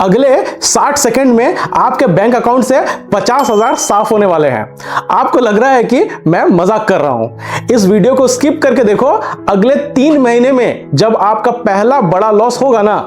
अगले 60 सेकंड में आपके बैंक अकाउंट से 50,000 साफ होने वाले हैं। आपको लग रहा है कि मैं मजाक कर रहा हूं। इस वीडियो को स्किप करके देखो। अगले 3 महीने में जब आपका पहला बड़ा लॉस होगा ना,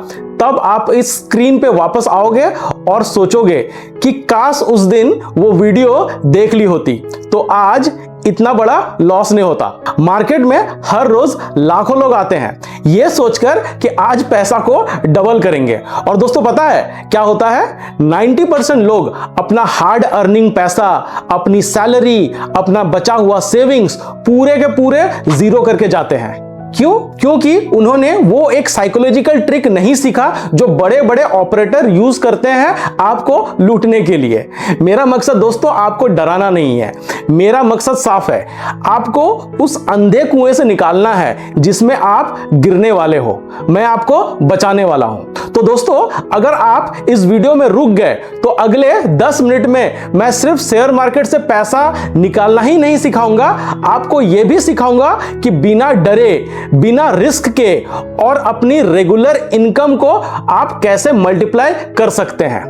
तब आप इस स्क्रीन पे वापस आओगे और सोचोगे कि काश उस दिन वो वीडियो देख ली होती तो आज इतना बड़ा लॉस नहीं होता। मार्केट में हर रोज लाखों लोग आते हैं ये सोचकर कि आज पैसा को डबल करेंगे। और दोस्तों पता है क्या होता है? 90% लोग अपना हार्ड अर्निंग पैसा, अपनी सैलरी, अपना बचा हुआ सेविंग्स पूरे के पूरे जीरो करके जाते हैं। क्यों? क्योंकि उन्होंने वो एक साइकोलॉजिकल ट्रिक नहीं सीखा जो बड़े बड़े ऑपरेटर यूज करते हैं आपको लूटने के लिए। मेरा मकसद दोस्तों आपको डराना नहीं है, मेरा मकसद साफ है। आपको उस अंधे कुएं से निकालना है जिसमें आप गिरने वाले हो। मैं आपको बचाने वाला हूं। तो दोस्तों अगर आप इस वीडियो में रुक गए तो अगले 10 मिनट में मैं सिर्फ शेयर मार्केट से पैसा निकालना ही नहीं सिखाऊंगा, आपको यह भी सिखाऊंगा कि बिना डरे, बिना रिस्क के और अपनी रेगुलर इनकम को आप कैसे मल्टीप्लाई कर सकते हैं।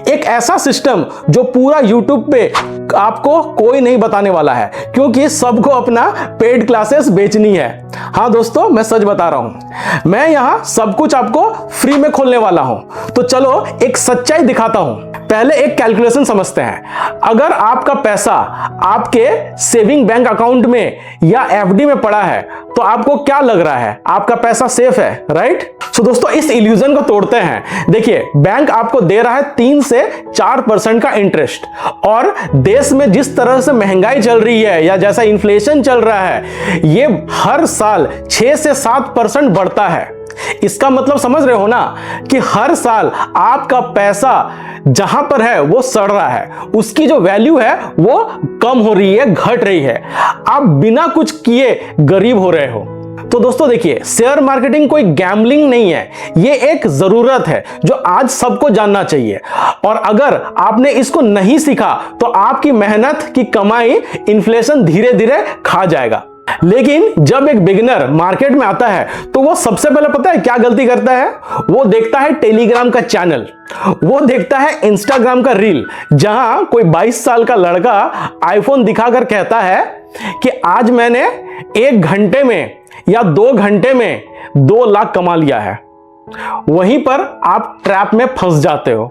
एक ऐसा सिस्टम जो पूरा YouTube पे आपको कोई नहीं बताने वाला है, क्योंकि सबको अपना पेड क्लासेस बेचनी है। हाँ दोस्तों मैं सच बता रहा हूं, मैं यहां सब कुछ आपको फ्री में खोलने वाला हूं। तो चलो एक सच्चाई दिखाता हूं। पहले एक कैलकुलेशन समझते हैं। अगर आपका पैसा आपके सेविंग बैंक अकाउंट में या FD में पड़ा है तो आपको क्या लग रहा है? आपका पैसा सेफ है, राइट? तो दोस्तों इस इल्यूजन को तोड़ते हैं। देखिए बैंक आपको दे रहा है 3 से 4% का इंटरेस्ट, और देश में जिस तरह से महंगाई चल रही है या जैसा इन्फ्लेशन चल रहा है, ये हर साल 6 से 7% बढ़ता है। इसका मतलब समझ रहे हो ना कि हर साल आपका पैसा जहां पर है वो सड़ रहा है, उसकी जो वैल्यू है वो कम हो रही है, घट रही है। आप बिना कुछ किए गरीब हो रहे हो। तो दोस्तों देखिए, शेयर मार्केटिंग कोई गैम्बलिंग नहीं है, ये एक जरूरत है जो आज सबको जानना चाहिए। और अगर आपने इसको नहीं सीखा तो आपकी मेहनत की कमाई इन्फ्लेशन धीरे धीरे खा जाएगा। लेकिन जब एक बिगिनर मार्केट में आता है तो वो सबसे पहले पता है क्या गलती करता है? वो देखता है टेलीग्राम का चैनल, वो देखता है इंस्टाग्राम का रील, जहां कोई 22 साल का लड़का आईफोन दिखाकर कहता है कि आज मैंने 1 घंटे में या 2 घंटे में 2 लाख कमा लिया है। वहीं पर आप ट्रैप में फंस जाते हो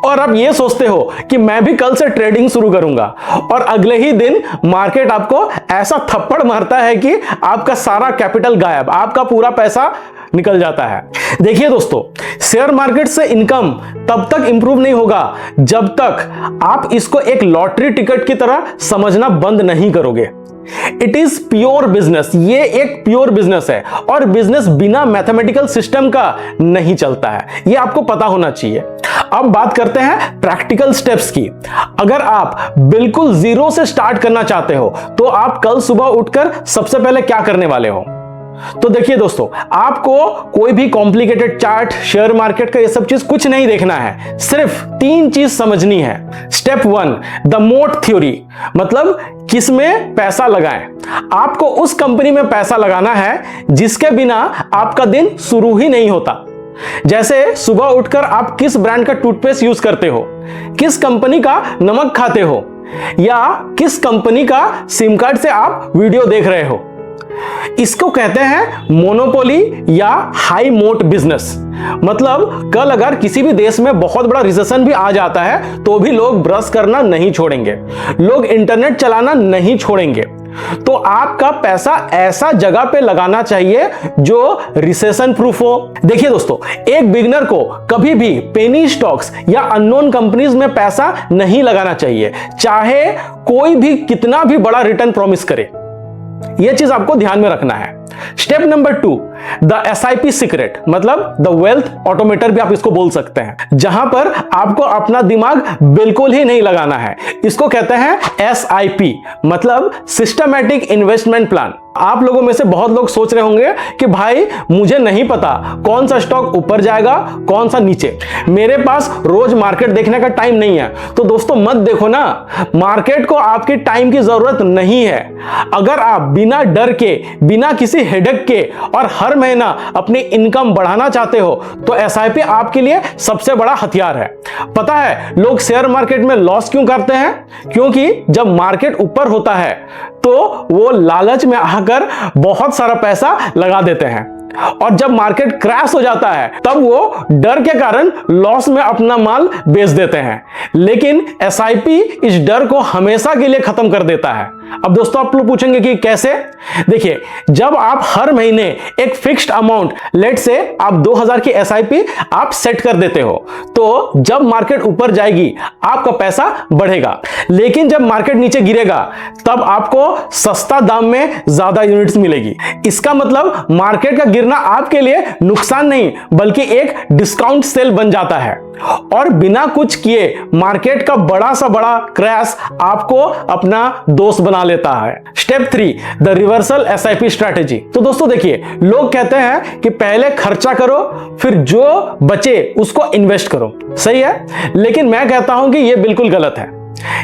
और अब ये सोचते हो कि मैं भी कल से ट्रेडिंग शुरू करूंगा, और अगले ही दिन मार्केट आपको ऐसा थप्पड़ मारता है कि आपका सारा कैपिटल गायब, आपका पूरा पैसा निकल जाता है। देखिए दोस्तों, शेयर मार्केट से इनकम तब तक इंप्रूव नहीं होगा जब तक आप इसको एक लॉटरी टिकट की तरह समझना बंद नहीं करोगे। इट इज प्योर बिजनेस, ये एक प्योर बिजनेस है, और बिजनेस बिना मैथमेटिकल सिस्टम का नहीं चलता है, ये आपको पता होना चाहिए। अब बात करते हैं प्रैक्टिकल स्टेप्स की। अगर आप बिल्कुल जीरो से स्टार्ट करना चाहते हो तो आप कल सुबह उठकर सबसे पहले क्या करने वाले हो? तो देखिए दोस्तों, आपको कोई भी कॉम्प्लिकेटेड चार्ट, शेयर मार्केट का ये सब चीज कुछ नहीं देखना है, सिर्फ 3 चीज समझनी है। स्टेप 1, द मोट थ्योरी, मतलब किस में पैसा लगाएं। आपको उस कंपनी में पैसा लगाना है जिसके बिना आपका दिन शुरू ही नहीं होता। जैसे सुबह उठकर आप किस ब्रांड का टूथपेस्ट यूज करते हो, किस कंपनी का नमक खाते हो, या किस कंपनी का सिम कार्ड से आप वीडियो देख रहे हो। इसको कहते हैं मोनोपोली या हाई मोट बिजनेस। मतलब कल अगर किसी भी देश में बहुत बड़ा रिसेशन भी आ जाता है तो भी लोग ब्रश करना नहीं छोड़ेंगे, लोग इंटरनेट चलाना नहीं छोड़ेंगे। तो आपका पैसा ऐसा जगह पे लगाना चाहिए जो रिसेशन प्रूफ हो। देखिए दोस्तों, एक बिगिनर को कभी भी पेनी स्टॉक्स या अननोन कंपनीज में पैसा नहीं लगाना चाहिए, चाहे कोई भी कितना भी बड़ा रिटर्न प्रॉमिस करे। यह चीज आपको ध्यान में रखना है। Step number 2, the SIP secret, मतलब द वेल्थ ऑटोमेटर भी आप इसको बोल सकते हैं, जहां पर आपको अपना दिमाग बिल्कुल ही नहीं लगाना है। इसको कहते हैं SIP, मतलब सिस्टमैटिक इन्वेस्टमेंट प्लान। आप लोगों में से बहुत लोग सोच रहे होंगे कि भाई मुझे नहीं पता कौन सा स्टॉक ऊपर जाएगा, कौन सा नीचे, मेरे पास रोज मार्केट देखने का टाइम नहीं है। तो दोस्तों मत देखो ना, मार्केट को आपकी टाइम की जरूरत नहीं है। अगर आप बिना डर के, बिना किसी हेडेक के और हर महीना अपनी इनकम बढ़ाना चाहते हो तो एसआईपी आपके लिए सबसे बड़ा हथियार है। पता है लोग शेयर मार्केट में लॉस क्यों करते हैं? क्योंकि जब मार्केट ऊपर होता है तो वो लालच में आकर बहुत सारा पैसा लगा देते हैं, और जब मार्केट क्रैश हो जाता है तब वो डर के कारण लॉस में अपना माल बेच देते हैं। लेकिन एसआईपी इस डर को हमेशा के लिए खत्म कर देता है। अब दोस्तों आप लोग पूछेंगे कि कैसे? देखिए, जब आप हर महीने एक फिक्स्ड अमाउंट, लेट से आप 2000 की एसआईपी आप सेट कर देते हो, तो जब मार्केट ऊपर जाएगी आपका पैसा बढ़ेगा, लेकिन जब मार्केट नीचे गिरेगा तब आपको सस्ता दाम में ज्यादा यूनिट्स मिलेगी। इसका मतलब मार्केट का गिरना आपके लिए नुकसान नहीं बल्कि एक डिस्काउंट सेल बन जाता है, और बिना कुछ किए मार्केट का बड़ा सा बड़ा क्रैश आपको अपना दोस्त बना लेता है। Step 3, the reversal SIP strategy. तो दोस्तों देखिए, लोग कहते हैं कि पहले खर्चा करो फिर जो बचे उसको इन्वेस्ट करो, सही है, लेकिन मैं कहता हूं कि यह बिल्कुल गलत है।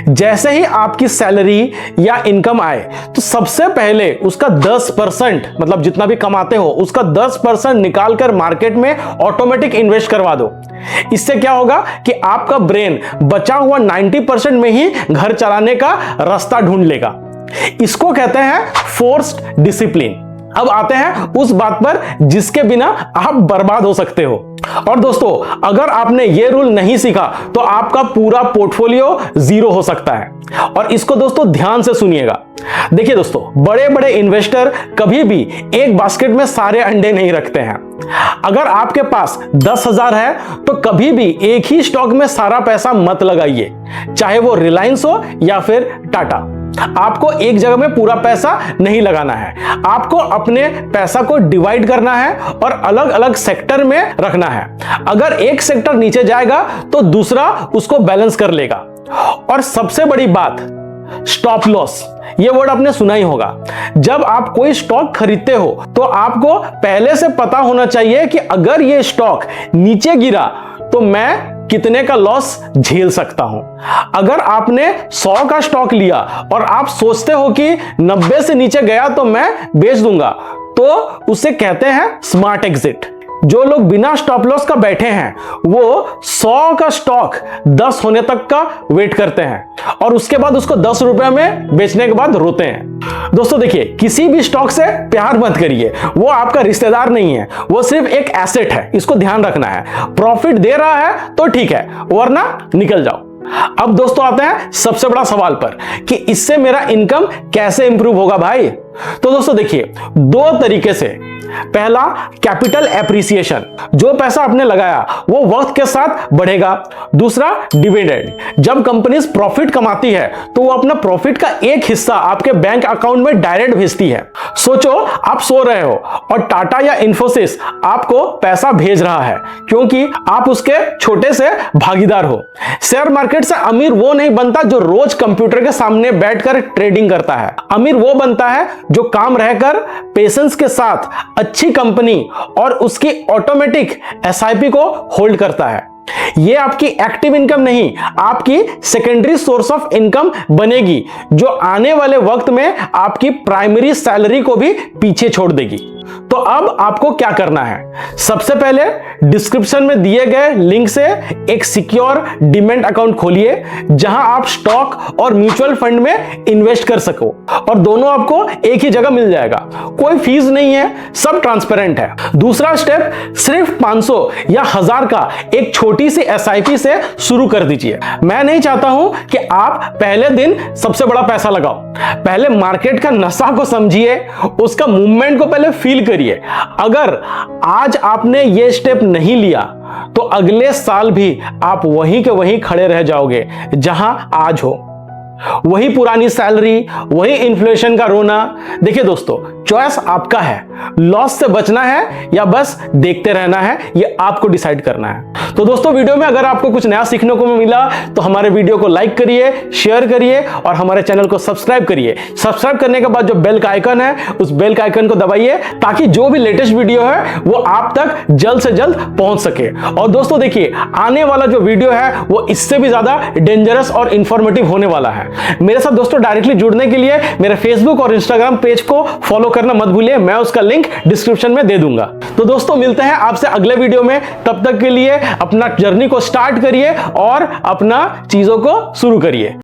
जैसे ही आपकी सैलरी या इनकम आए तो सबसे पहले उसका 10%, मतलब जितना भी कमाते हो उसका 10% निकालकर मार्केट में ऑटोमेटिक इन्वेस्ट करवा दो। इससे क्या होगा कि आपका ब्रेन बचा हुआ 90% में ही घर चलाने का रास्ता ढूंढ लेगा। इसको कहते हैं फोर्स्ड डिसिप्लिन। अब आते हैं उस बात पर जिसके बिना आप बर्बाद हो सकते हो। और दोस्तों, अगर आपने ये रूल नहीं सीखा तो आपका पूरा पोर्टफोलियो जीरो हो सकता है। और इसको दोस्तों ध्यान से सुनिएगा। देखिए दोस्तों, बड़े बड़े इन्वेस्टर कभी भी एक बास्केट में सारे अंडे नहीं रखते हैं। अगर आपके पास 10,000 है तो कभी भी एक ही स्टॉक में सारा पैसा मत लगाइए, चाहे वो रिलायंस हो या फिर टाटा। आपको एक जगह में पूरा पैसा नहीं लगाना है, आपको अपने पैसा को डिवाइड करना है और अलग अलग सेक्टर में रखना है। अगर एक सेक्टर नीचे जाएगा तो दूसरा उसको बैलेंस कर लेगा। और सबसे बड़ी बात, स्टॉप लॉस। ये वर्ड आपने सुना ही होगा। जब आप कोई स्टॉक खरीदते हो तो आपको पहले से पता होना चाहिए कि अगर ये स्टॉक नीचे गिरा तो मैं कितने का लॉस झेल सकता हूं। अगर आपने 100 का स्टॉक लिया और आप सोचते हो कि 90 से नीचे गया तो मैं बेच दूंगा, तो उसे कहते हैं स्मार्ट एग्जिट। जो लोग बिना स्टॉप लॉस का बैठे हैं वो 100 का स्टॉक 10 होने तक का वेट करते हैं और उसके बाद उसको 10 रुपए में बेचने के बाद रोते हैं। दोस्तों देखिए, किसी भी स्टॉक से प्यार मत करिए, वो आपका रिश्तेदार नहीं है, वो सिर्फ एक एसेट है, इसको ध्यान रखना है। प्रॉफिट दे रहा है तो ठीक है, वरना निकल जाओ। अब दोस्तों आते हैं सबसे बड़ा सवाल पर कि इससे मेरा इनकम कैसे इंप्रूव होगा भाई। तो दोस्तों देखिए, 2 तरीके से। पहला, कैपिटल एप्रिसिएशन। जो पैसा आपने लगाया वो वक्त के साथ बढ़ेगा। दूसरा, डिविडेंड। जब कंपनी प्रॉफिट कमाती है तो वो अपना प्रॉफिट का एक हिस्सा आपके बैंक अकाउंट में डायरेक्ट भेजती है। सोचो आप सो रहे हो और टाटा या इन्फोसिस आपको पैसा भेज रहा है क्योंकि आप उसके छोटे से भागीदार हो। शेयर मार्केट से अमीर वो नहीं बनता जो रोज कंप्यूटर के सामने बैठकर ट्रेडिंग करता है। अमीर वो बनता है जो काम रहकर पेशेंस के साथ अच्छी कंपनी और उसकी ऑटोमेटिक एसआईपी को होल्ड करता है। ये आपकी एक्टिव इनकम नहीं, आपकी सेकेंडरी सोर्स ऑफ इनकम बनेगी जो आने वाले वक्त में आपकी प्राइमरी सैलरी को भी पीछे छोड़ देगी। तो अब आपको क्या करना है? सबसे पहले डिस्क्रिप्शन में दिए गए लिंक से एक सिक्योर डीमैट अकाउंट खोलिए जहां आप स्टॉक और म्यूचुअल फंड में इन्वेस्ट कर सको, और दोनों आपको एक ही जगह मिल जाएगा। कोई फीस नहीं है, सब ट्रांसपेरेंट है। दूसरा स्टेप, सिर्फ 500 या 1000 का एक छोटी सी एसआईपी से शुरू कर दीजिए। मैं नहीं चाहता हूं कि आप पहले दिन सबसे बड़ा पैसा लगाओ। पहले मार्केट का नशा को समझिए, उसका मूवमेंट को पहले फील करिए। अगर आज आपने ये स्टेप नहीं लिया तो अगले साल भी आप वहीं के वहीं खड़े रह जाओगे जहां आज हो। वही पुरानी सैलरी, वही इन्फ्लेशन का रोना। देखिए दोस्तों, चॉइस आपका है। लॉस से बचना है या बस देखते रहना है, ये आपको डिसाइड करना है। तो दोस्तों, वीडियो में अगर आपको कुछ नया सीखने को मिला तो हमारे वीडियो को लाइक करिए, शेयर करिए और हमारे चैनल को सब्सक्राइब करिए। सब्सक्राइब करने के बाद जो बेल का आइकन है उस बेल का आइकन को दबाइए ताकि जो भी लेटेस्ट वीडियो है वो आप तक जल्द से जल्द पहुंच सके। और दोस्तों देखिए, आने वाला जो वीडियो है वो इससे भी ज्यादा डेंजरस और इंफॉर्मेटिव होने वाला है। है। मेरे साथ दोस्तों डायरेक्टली जुड़ने के लिए मेरे फेसबुक और इंस्टाग्राम पेज को फॉलो करना मत भूलिए, मैं उसका लिंक डिस्क्रिप्शन में दे दूंगा। तो दोस्तों मिलते हैं आपसे अगले वीडियो में, तब तक के लिए अपना जर्नी को स्टार्ट करिए और अपना चीजों को शुरू करिए।